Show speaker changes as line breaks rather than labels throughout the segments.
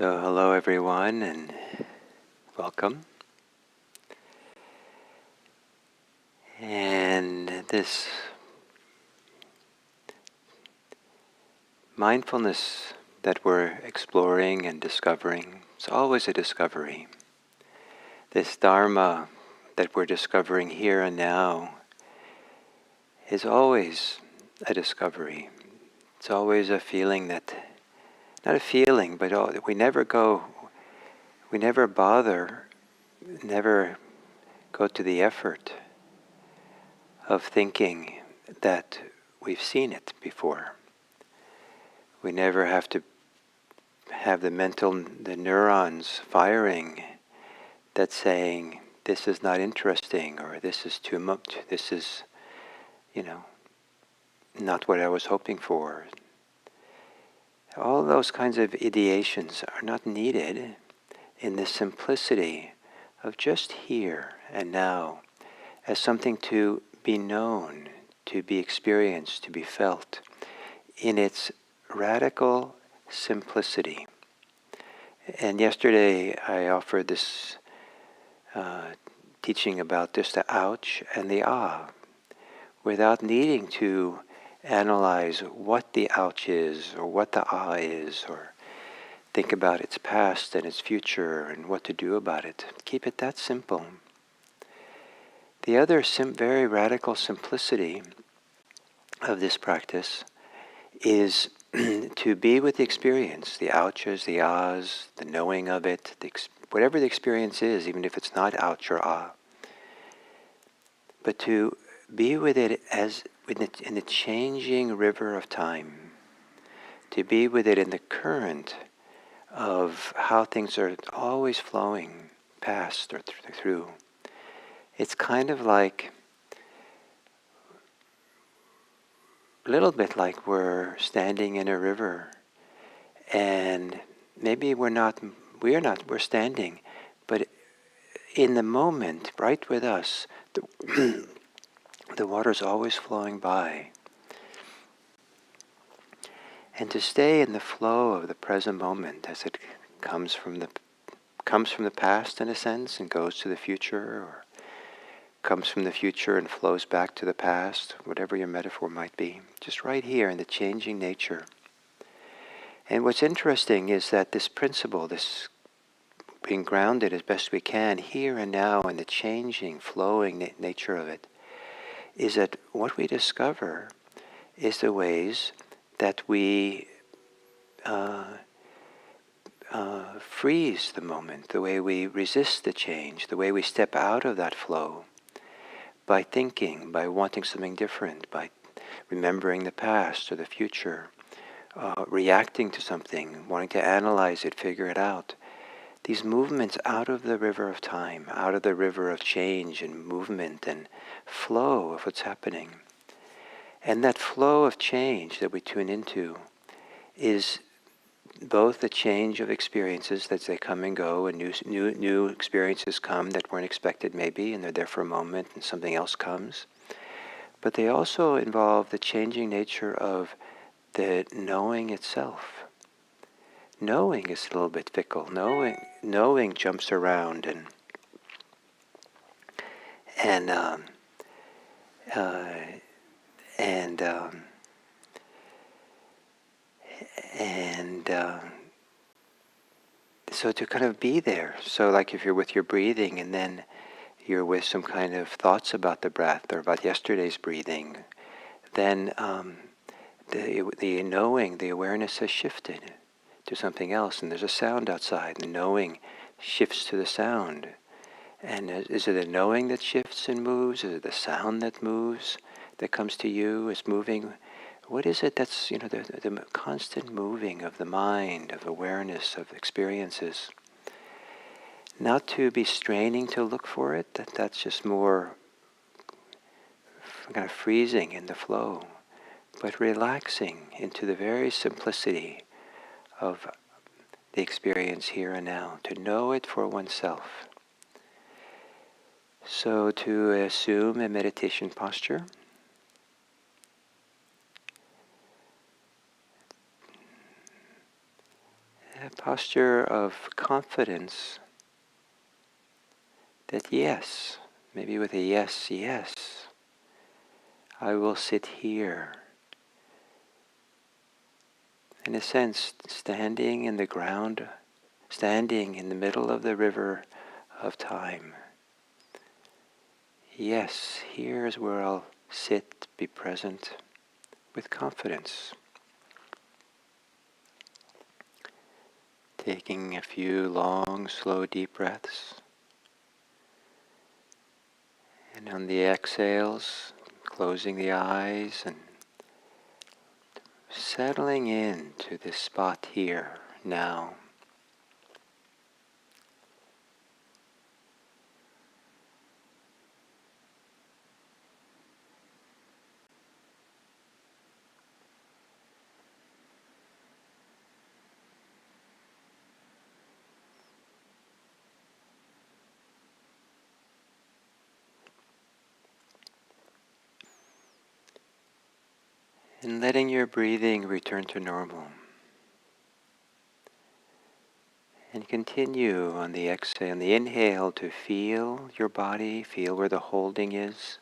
So hello everyone and welcome. And this mindfulness that we're exploring and discovering, it's always a discovery. This Dharma that we're discovering here and now is always a discovery. It's always a feeling that, not a feeling, but we never bother, never go to the effort of thinking that we've seen it before. We never have to have the neurons firing that's saying, this is not interesting, or this is too much, this is, not what I was hoping for. All those kinds of ideations are not needed in the simplicity of just here and now as something to be known, to be experienced, to be felt in its radical simplicity. And yesterday I offered this teaching about just the ouch and the ah, without needing to analyze what the ouch is or what the ah is, or think about its past and its future and what to do about it. Keep it that simple. The other very radical simplicity of this practice is to be with the experience, the ouches, the ahs, the knowing of it, whatever the experience is, even if it's not ouch or ah. But to be with it as in the changing river of time, to be with it in the current of how things are always flowing past or through. It's kind of like, a little bit like we're standing in a river, and maybe we're standing, but in the moment, right with us, the water's always flowing by. And to stay in the flow of the present moment as it comes from the past in a sense and goes to the future, or comes from the future and flows back to the past, whatever your metaphor might be, just right here in the changing nature. And what's interesting is that this principle, this being grounded as best we can here and now in the changing, flowing nature of it, is that what we discover is the ways that we freeze the moment, the way we resist the change, the way we step out of that flow by thinking, by wanting something different, by remembering the past or the future, reacting to something, wanting to analyze it, figure it out. These movements out of the river of time, out of the river of change and movement and flow of what's happening. And that flow of change that we tune into is both the change of experiences that they come and go, and new experiences come that weren't expected maybe, and they're there for a moment and something else comes. But they also involve the changing nature of the knowing itself. Knowing is a little bit fickle. Knowing jumps around and so to kind of be there. So like if you're with your breathing and then you're with some kind of thoughts about the breath or about yesterday's breathing, then the knowing, the awareness has shifted to something else, and there's a sound outside, and the knowing shifts to the sound. And is it the knowing that shifts and moves? Is it the sound that moves, that comes to you, is moving? What is it that's, the constant moving of the mind, of awareness, of experiences? Not to be straining to look for it, that's just more kind of freezing in the flow, but relaxing into the very simplicity of the experience here and now, to know it for oneself. So to assume a meditation posture, posture of confidence that yes, maybe with a yes, yes, I will sit here. In a sense, standing in the ground, standing in the middle of the river of time. Yes, here's where I'll sit, be present with confidence. Taking a few long, slow, deep breaths. And on the exhales, closing the eyes and settling into this spot here, now. And letting your breathing return to normal. And continue on the exhale, on the inhale, to feel your body, feel where the holding is.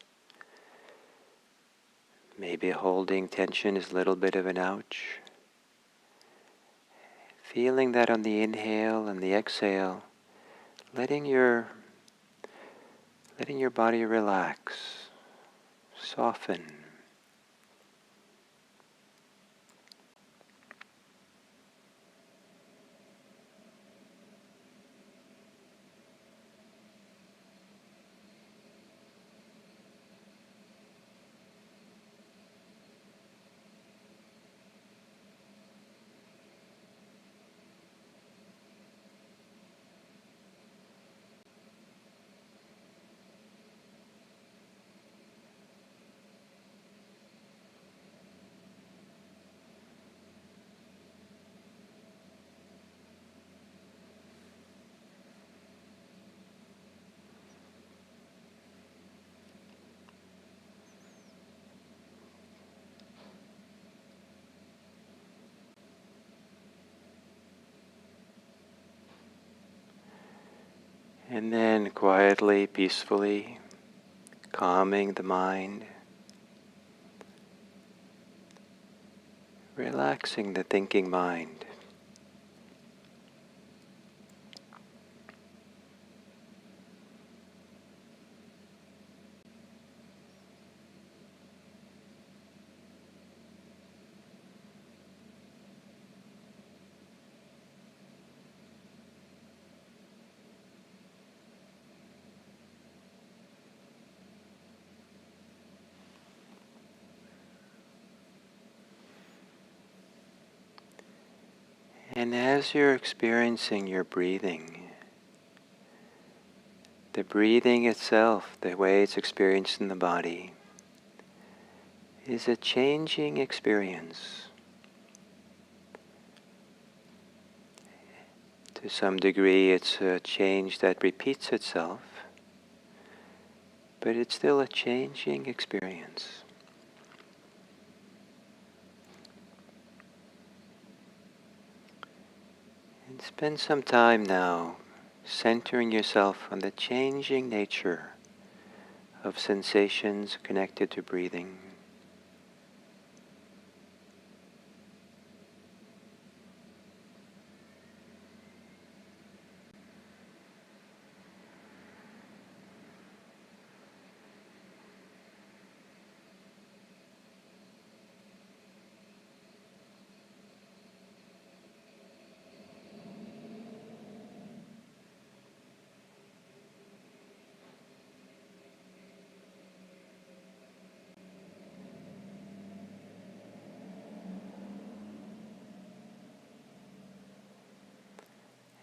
Maybe holding tension is a little bit of an ouch. Feeling that on the inhale and the exhale, letting your body relax, soften. And then quietly, peacefully, calming the mind, relaxing the thinking mind. And as you're experiencing your breathing, the breathing itself, the way it's experienced in the body, is a changing experience. To some degree, it's a change that repeats itself, but it's still a changing experience. And spend some time now centering yourself on the changing nature of sensations connected to breathing.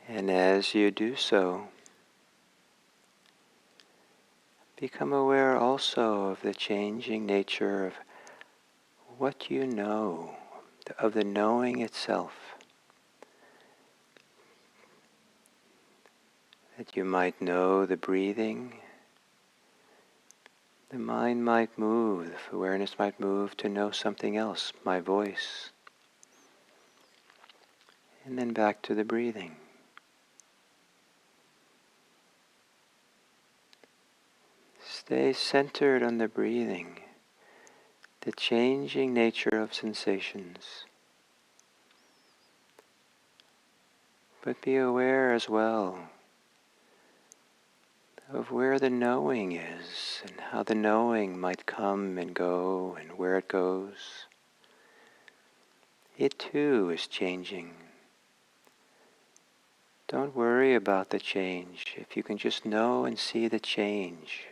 And as you do so, become aware also of the changing nature of what you know, of the knowing itself. That you might know the breathing, the mind might move, the awareness might move to know something else, my voice. And then back to the breathing. Stay centered on the breathing, the changing nature of sensations. But be aware as well of where the knowing is and how the knowing might come and go and where it goes. It too is changing. Don't worry about the change. If you can just know and see the change.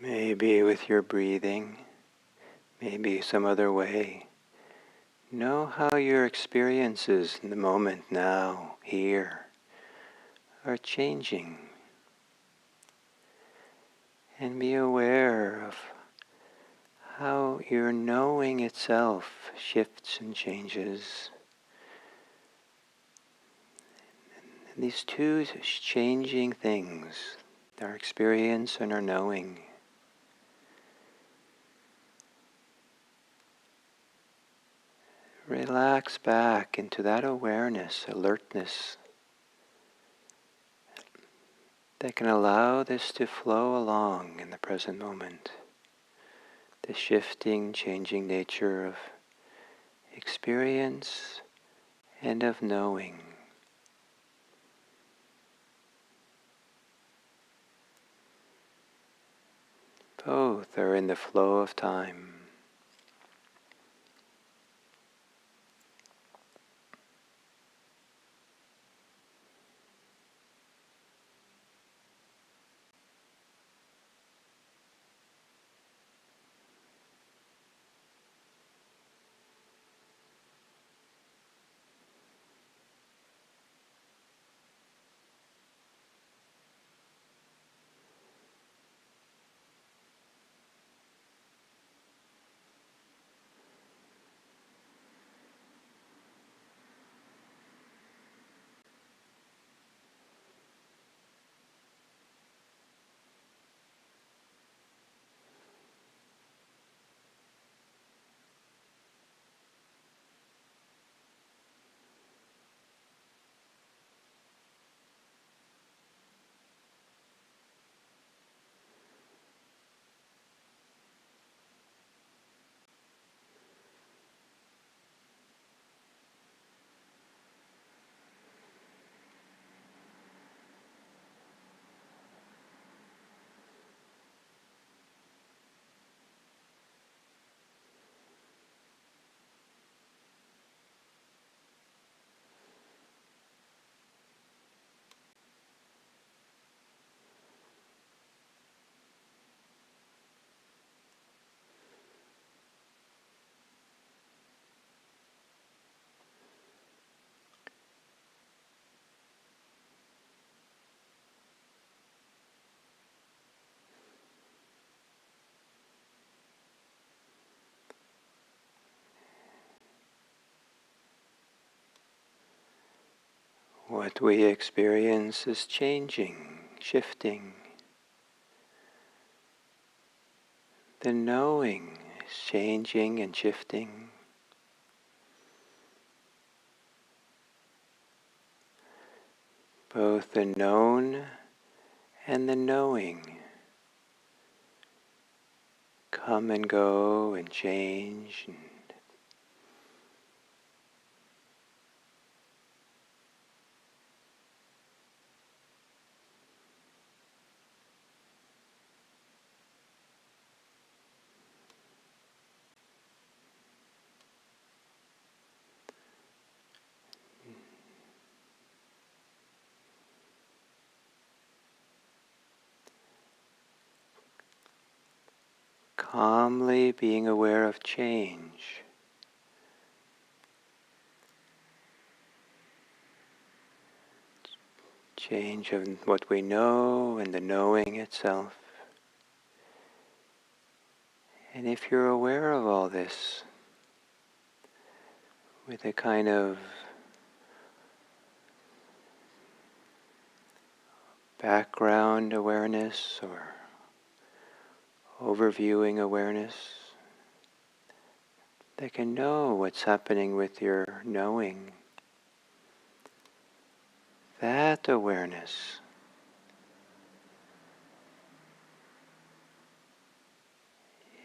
Maybe with your breathing, maybe some other way. Know how your experiences in the moment now, here, are changing. And be aware of how your knowing itself shifts and changes. And these two changing things, our experience and our knowing, relax back into that awareness, alertness, that can allow this to flow along in the present moment. The shifting, changing nature of experience and of knowing. Both are in the flow of time. What we experience is changing, shifting. The knowing is changing and shifting. Both the known and the knowing come and go and change. Calmly being aware of change. Change of what we know and the knowing itself. And if you're aware of all this with a kind of background awareness or overviewing awareness, they can know what's happening with your knowing. That awareness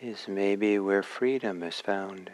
is maybe where freedom is found.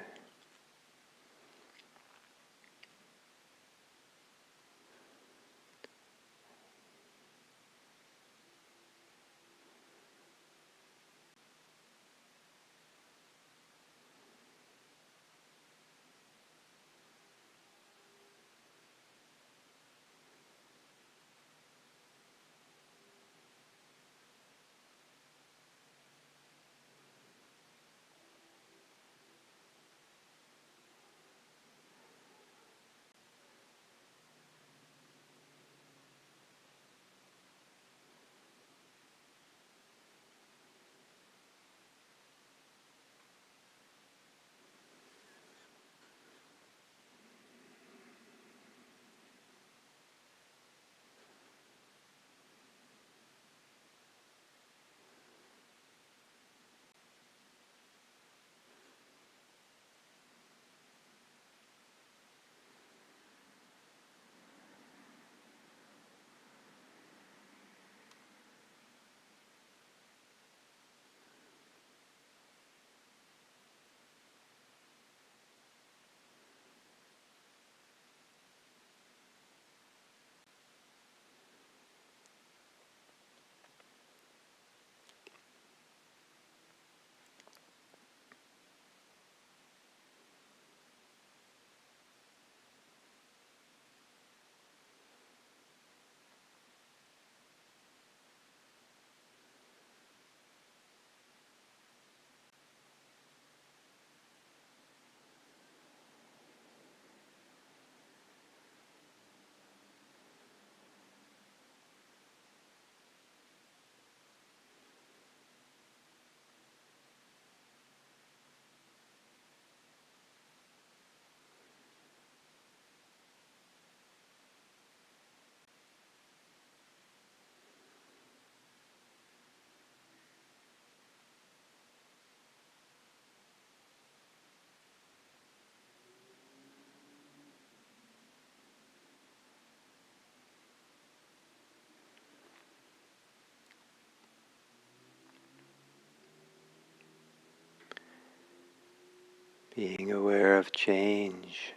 Being aware of change,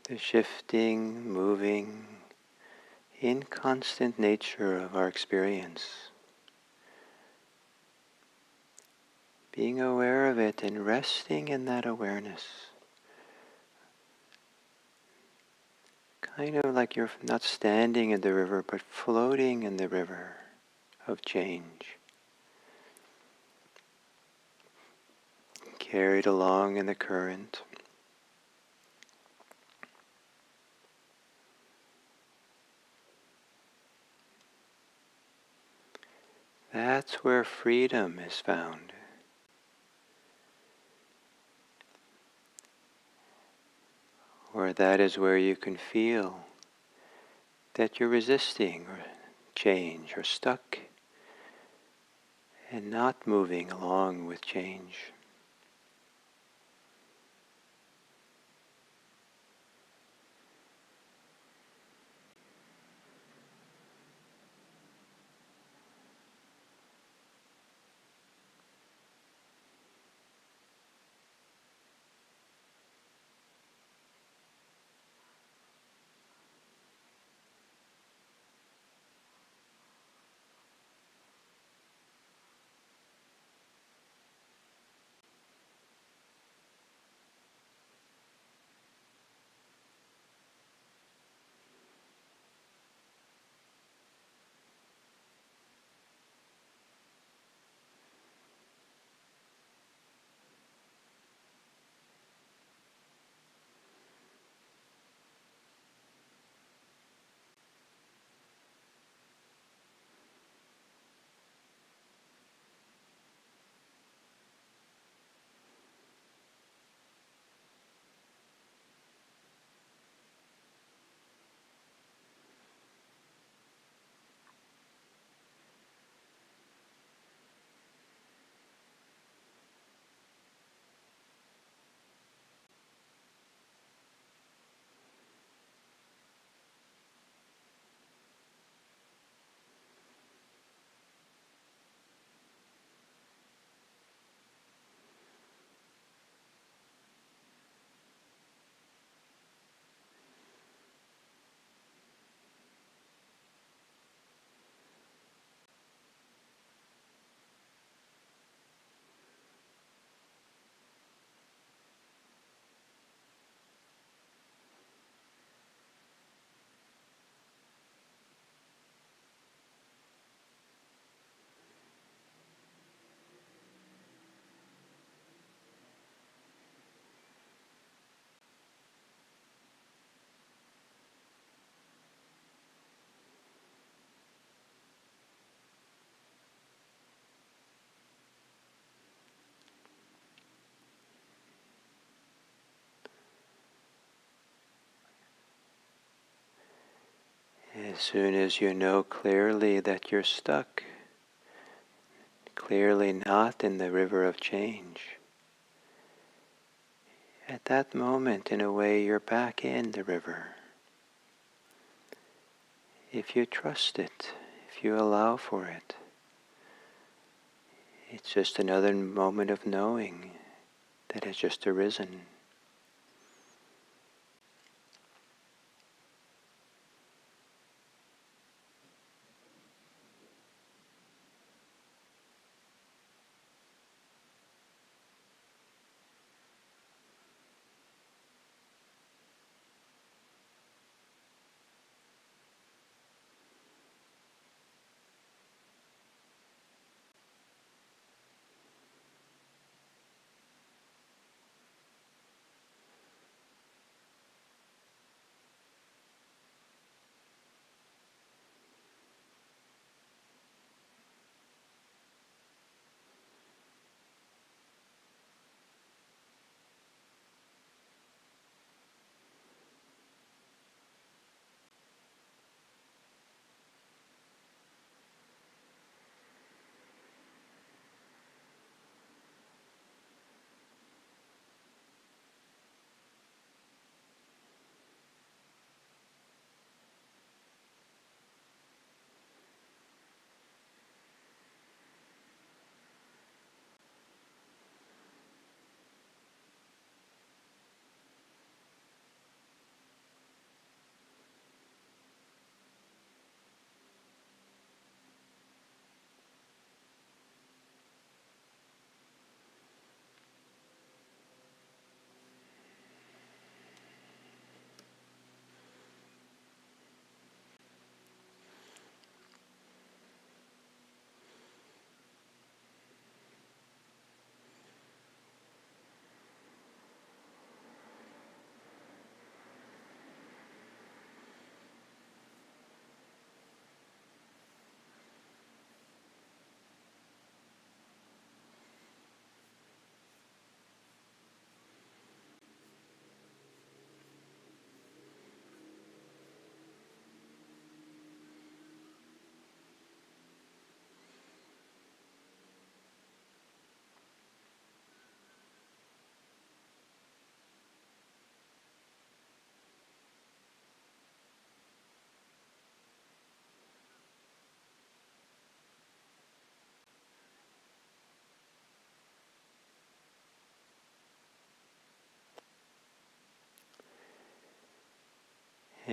the shifting, moving, inconstant nature of our experience. Being aware of it and resting in that awareness. Kind of like you're not standing in the river, but floating in the river of change. Carried along in the current. That's where freedom is found. or that is where you can feel that you're resisting or change or stuck and not moving along with change. As soon as you know clearly that you're stuck, clearly not in the river of change, at that moment, in a way, you're back in the river. If you trust it, if you allow for it, it's just another moment of knowing that has just arisen.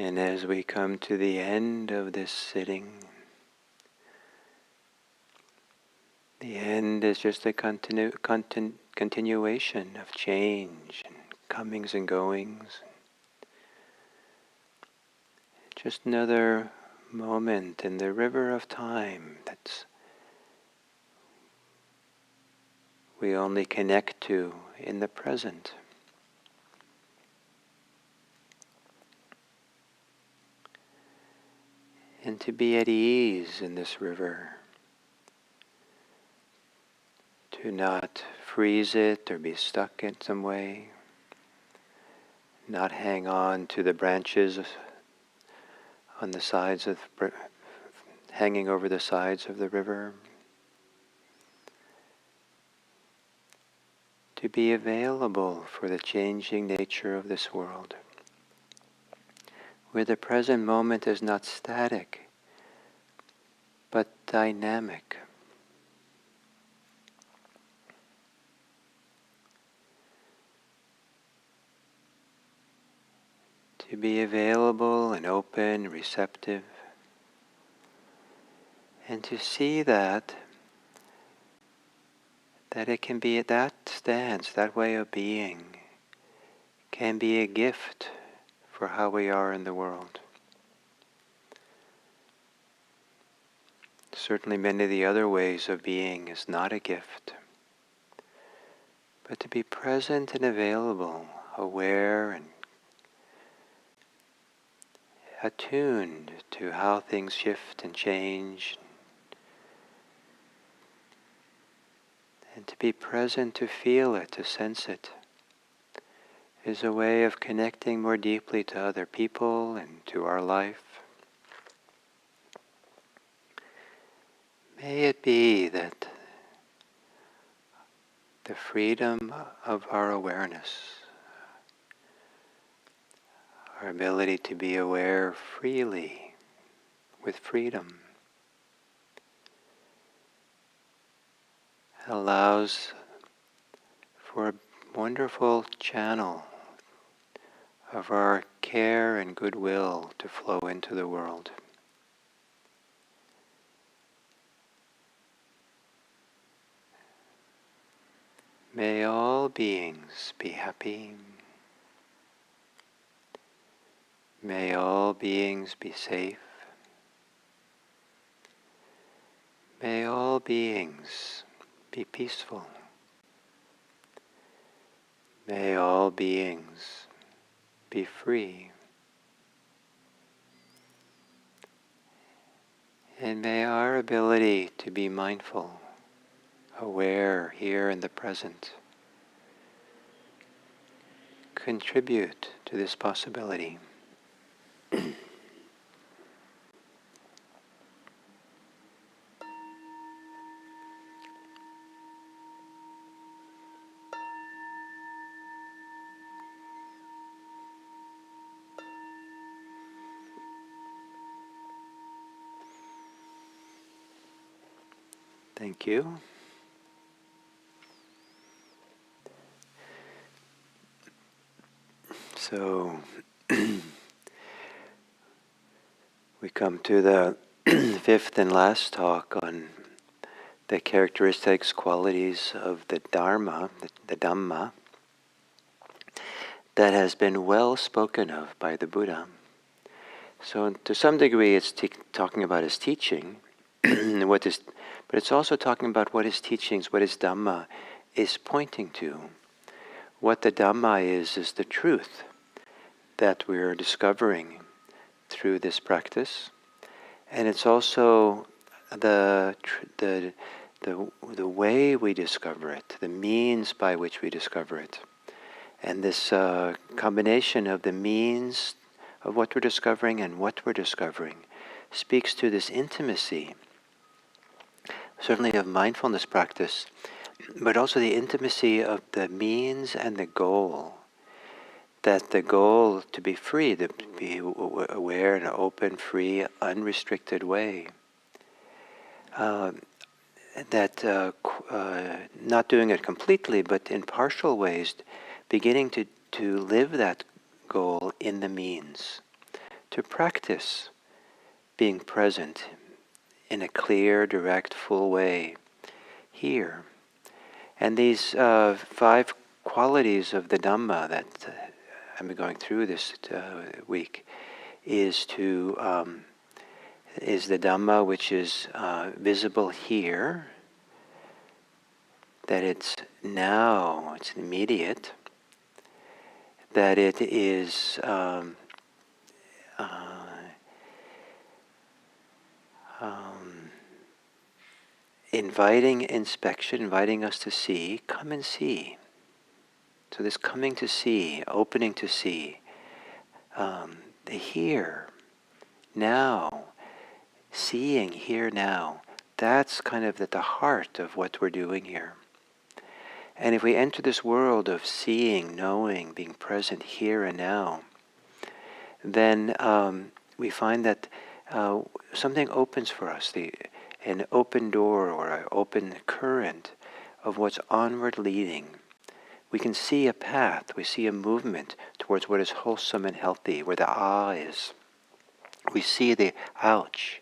And as we come to the end of this sitting, the end is just a continuation of change and comings and goings. Just another moment in the river of time that's we only connect to in the present. And to be at ease in this river, to not freeze it or be stuck in some way, not hang on to the branches on the sides of, hanging over the sides of the river, to be available for the changing nature of this world, where the present moment is not static, but dynamic. To be available and open, receptive, and to see that it can be that stance, that way of being, can be a gift for how we are in the world. Certainly many of the other ways of being is not a gift. But to be present and available, aware and attuned to how things shift and change, and to be present to feel it, to sense it, is a way of connecting more deeply to other people and to our life. May it be that the freedom of our awareness, our ability to be aware freely, with freedom, allows for a wonderful channel of our care and goodwill to flow into the world. May all beings be happy. May all beings be safe. May all beings be peaceful. May all beings be free. And may our ability to be mindful, aware here in the present, contribute to this possibility. Thank you. So we come to the fifth and last talk on the characteristics, qualities of the Dharma, the Dhamma, that has been well spoken of by the Buddha. So to some degree it's talking about his teaching, but it's also talking about what his teachings, what his Dhamma is pointing to. What the Dhamma is the truth that we're discovering through this practice. And it's also the way we discover it, the means by which we discover it. And this combination of the means of what we're discovering and what we're discovering speaks to this intimacy, certainly of mindfulness practice, but also the intimacy of the means and the goal. That the goal to be free, to be aware in an open, free, unrestricted way. Not doing it completely, but in partial ways, beginning to live that goal in the means, to practice being present in a clear, direct, full way here. And these 5 qualities of the Dhamma that I've been going through this week is the Dhamma which is visible here, that it's now, it's immediate, that it is inviting inspection, inviting us to see, come and see. So this coming to see, opening to see, the here, now, seeing here now, that's kind of at the heart of what we're doing here. And if we enter this world of seeing, knowing, being present here and now, then we find that something opens for us, an open door or an open current of what's onward leading. We can see a path, we see a movement towards what is wholesome and healthy, where the ah is. We see the ouch,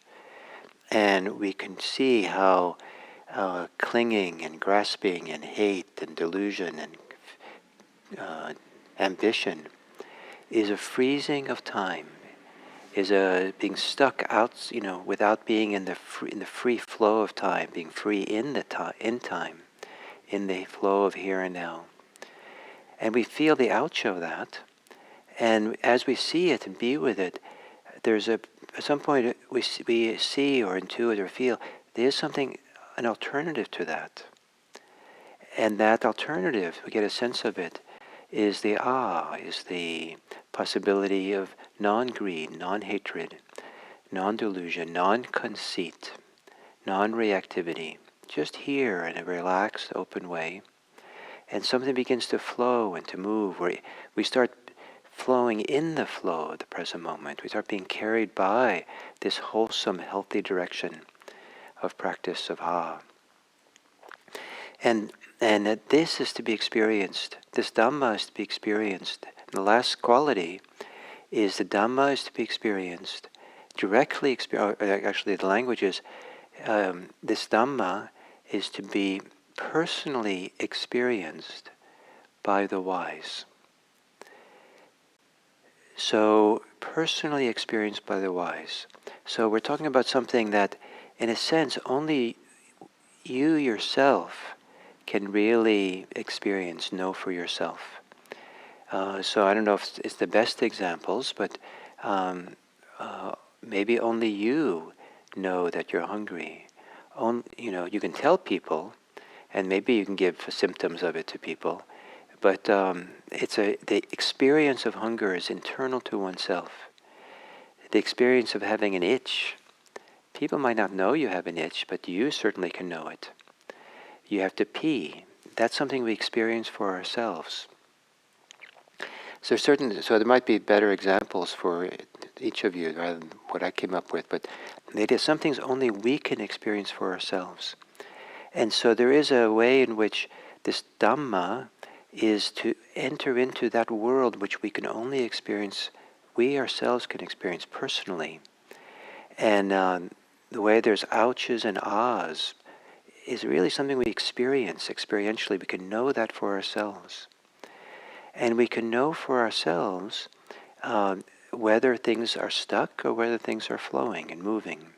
and we can see how clinging and grasping and hate and delusion and ambition is a freezing of time, is a being stuck out, without being in the free flow of time, being free in time, in the flow of here and now. And we feel the ouch of that, and as we see it and be with it, there's at some point we see or intuit or feel there's something, an alternative to that. And that alternative, we get a sense of it, is the possibility of non-greed, non-hatred, non-delusion, non-conceit, non-reactivity, just here in a relaxed, open way. And something begins to flow and to move, where we start flowing in the flow of the present moment. We start being carried by this wholesome, healthy direction of practice of ha. And that this is to be experienced. This Dhamma is to be experienced. And the last quality is the Dhamma is to be experienced directly. Actually, the language is this Dhamma is to be personally experienced by the wise. So, personally experienced by the wise. So we're talking about something that, in a sense, only you yourself can really experience, know for yourself. So I don't know if it's the best examples, but maybe only you know that you're hungry. You can tell people, and maybe you can give symptoms of it to people, but the experience of hunger is internal to oneself. The experience of having an itch, people might not know you have an itch, but you certainly can know it. You have to pee. That's something we experience for ourselves. So there might be better examples for each of you rather than what I came up with, but it is some things only we can experience for ourselves. And so there is a way in which this Dhamma is to enter into that world which we can only experience, we ourselves can experience personally. And the way there's ouches and ahs is really something we experience experientially. We can know that for ourselves. And we can know for ourselves whether things are stuck or whether things are flowing and moving.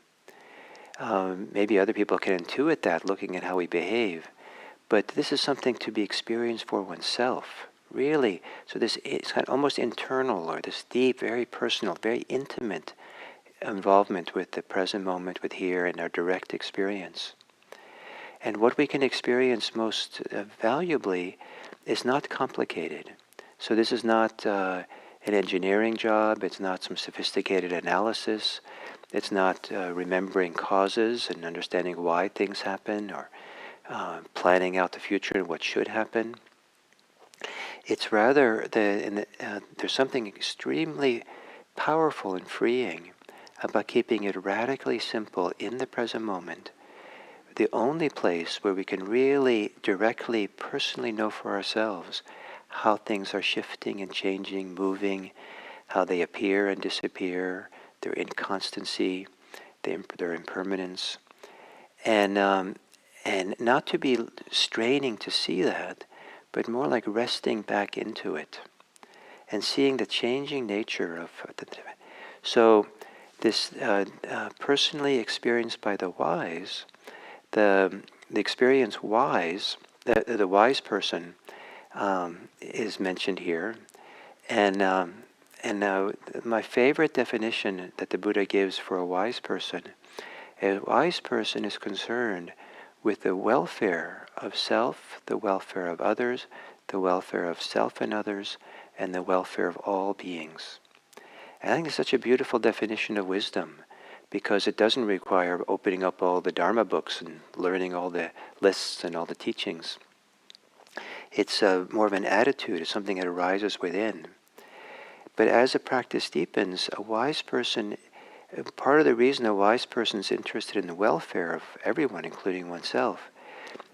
Maybe other people can intuit that looking at how we behave. But this is something to be experienced for oneself, really. So it's kind of almost internal, or this deep, very personal, very intimate involvement with the present moment, with here, and our direct experience. And what we can experience most valuably is not complicated. So this is not an engineering job, it's not some sophisticated analysis, it's not remembering causes and understanding why things happen, or planning out the future and what should happen. It's rather, there's something extremely powerful and freeing about keeping it radically simple in the present moment. The only place where we can really directly, personally know for ourselves how things are shifting and changing, moving, how they appear and disappear, their inconstancy, their impermanence, and not to be straining to see that, but more like resting back into it and seeing the changing nature of the. So this personally experienced by the wise, the experience wise, the wise person is mentioned here, and my favorite definition that the Buddha gives for a wise person is concerned with the welfare of self, the welfare of others, the welfare of self and others, and the welfare of all beings. And I think it's such a beautiful definition of wisdom, because it doesn't require opening up all the Dharma books and learning all the lists and all the teachings. It's more of an attitude, it's something that arises within. But as the practice deepens, a wise person, part of the reason a wise person is interested in the welfare of everyone, including oneself,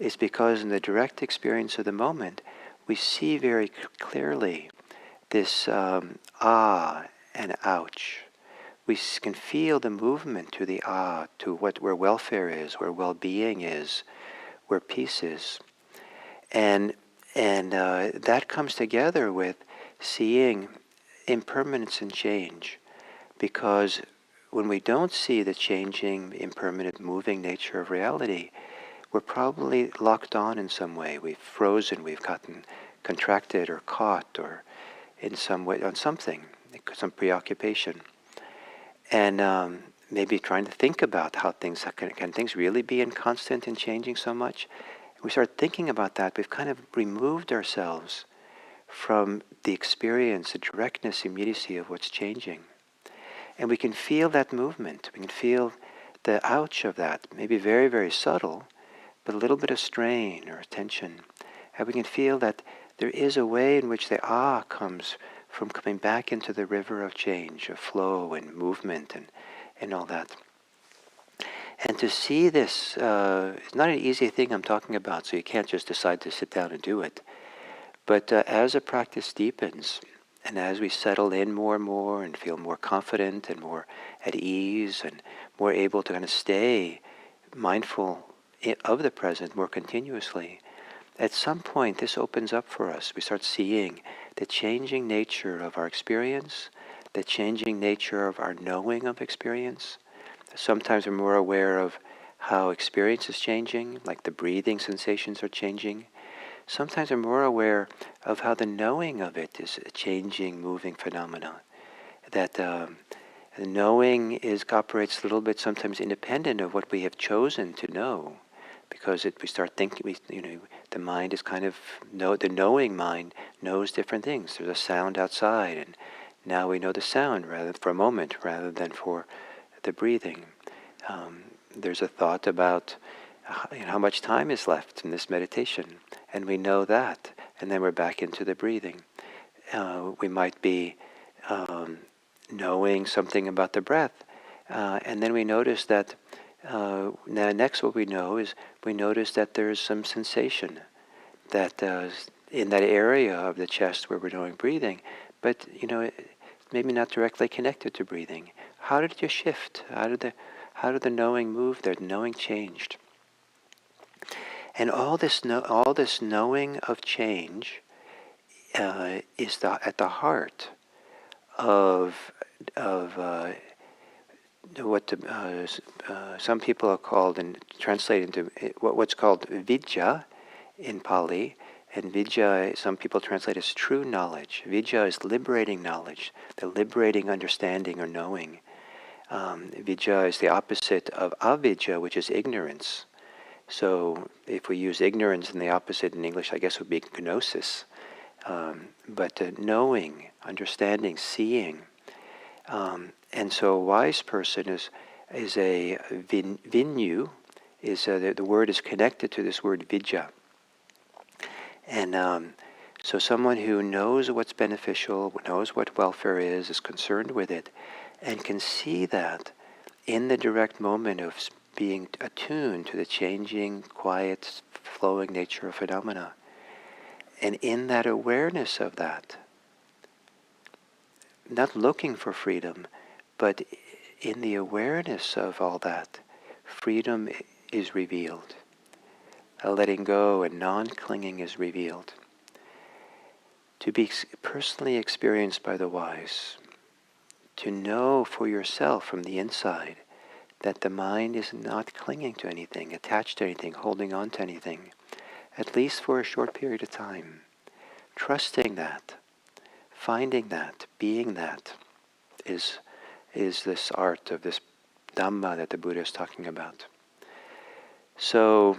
is because in the direct experience of the moment, we see very clearly this ah and ouch. We can feel the movement to the ah, to where welfare is, where well-being is, where peace is. And that comes together with seeing impermanence and change, because when we don't see the changing, impermanent, moving nature of reality, we're probably locked on in some way. We've frozen, we've gotten contracted or caught or in some way on something, some preoccupation. And maybe trying to think about how can things really be inconstant and changing so much? We start thinking about that, we've kind of removed ourselves from the experience, the directness, immediacy of what's changing. And we can feel that movement. We can feel the ouch of that, maybe very, very subtle, but a little bit of strain or tension. And we can feel that there is a way in which the ah comes from coming back into the river of change, of flow and movement and all that. And to see this, it's not an easy thing I'm talking about, so you can't just decide to sit down and do it. But as a practice deepens, and as we settle in more and more and feel more confident and more at ease and more able to kind of stay mindful of the present more continuously, at some point this opens up for us. We start seeing the changing nature of our experience, the changing nature of our knowing of experience. Sometimes we're more aware of how experience is changing, like the breathing sensations are changing. Sometimes we're more aware of how the knowing of it is a changing, moving phenomena. That the knowing operates a little bit sometimes independent of what we have chosen to know, because we start thinking. The mind is kind of the knowing mind knows different things. There's a sound outside, and now we know the sound for a moment rather than for the breathing. There's a thought about how much time is left in this meditation, and we know that, and then we're back into the breathing. We might be knowing something about the breath, and then we notice that next what we know is we notice that there's some sensation that in that area of the chest where we're doing breathing, but maybe not directly connected to breathing. How did you shift? How did the knowing move there? The knowing changed. And all this knowing of change is at the heart of what some people are called and translated into what's called vidya in Pali. And vidya, some people translate as true knowledge. Vidya is liberating knowledge, the liberating understanding or knowing. Vidya is the opposite of avidya, which is ignorance. So if we use ignorance, and the opposite in English, I guess, would be gnosis. But knowing, understanding, seeing. And so a wise person is a vinyu, the word is connected to this word vidya. And so someone who knows what's beneficial, knows what welfare is concerned with it, and can see that in the direct moment of being attuned to the changing, quiet, flowing nature of phenomena. And in that awareness of that, not looking for freedom, but in the awareness of all that, freedom is revealed. A letting go and non-clinging is revealed. To be personally experienced by the wise, to know for yourself from the inside that the mind is not clinging to anything, attached to anything, holding on to anything, at least for a short period of time. Trusting that, finding that, being that, is this art of this Dhamma that the Buddha is talking about. So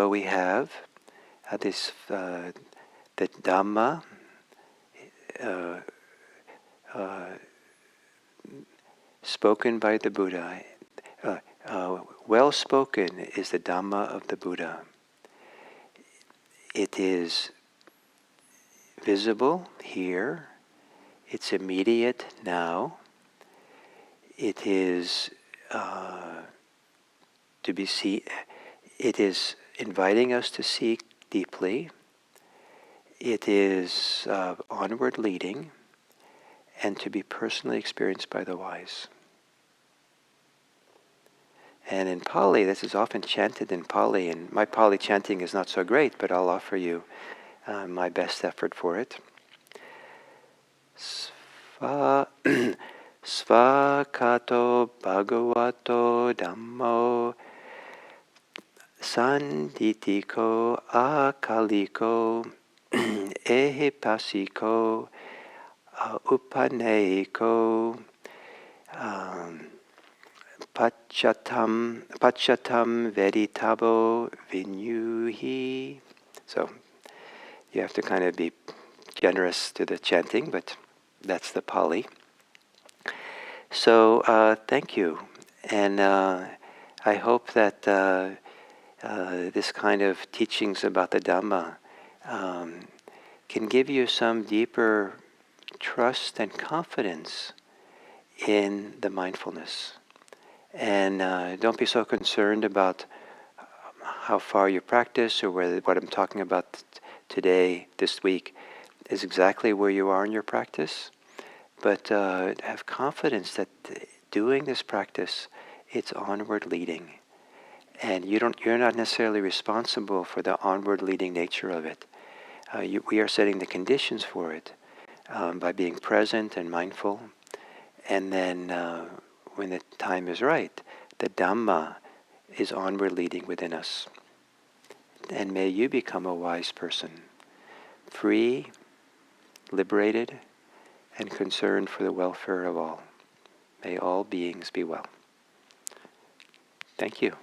we have this the Dhamma. Spoken by the Buddha. Well spoken is the Dhamma of the Buddha. It is visible here. It's immediate now. It is to be seen. It is inviting us to seek deeply. It is onward leading, and to be personally experienced by the wise. And in Pali, this is often chanted in Pali, and my Pali chanting is not so great, but I'll offer you my best effort for it. Svakato Bhagavato Dhammo Sanditiko Akaliko Ehipasiko Upaneiko Pachatam Veditabo Vinyuhi. So you have to kind of be generous to the chanting, but that's the Pali. So thank you, and I hope that this kind of teachings about the Dhamma can give you some deeper trust and confidence in the mindfulness. And don't be so concerned about how far you practice or whether what I'm talking about today, this week, is exactly where you are in your practice. But have confidence that doing this practice, it's onward leading. And you're not necessarily responsible for the onward leading nature of it. We are setting the conditions for it by being present and mindful. And then when the time is right, the Dhamma is onward leading within us. And may you become a wise person, free, liberated, and concerned for the welfare of all. May all beings be well. Thank you.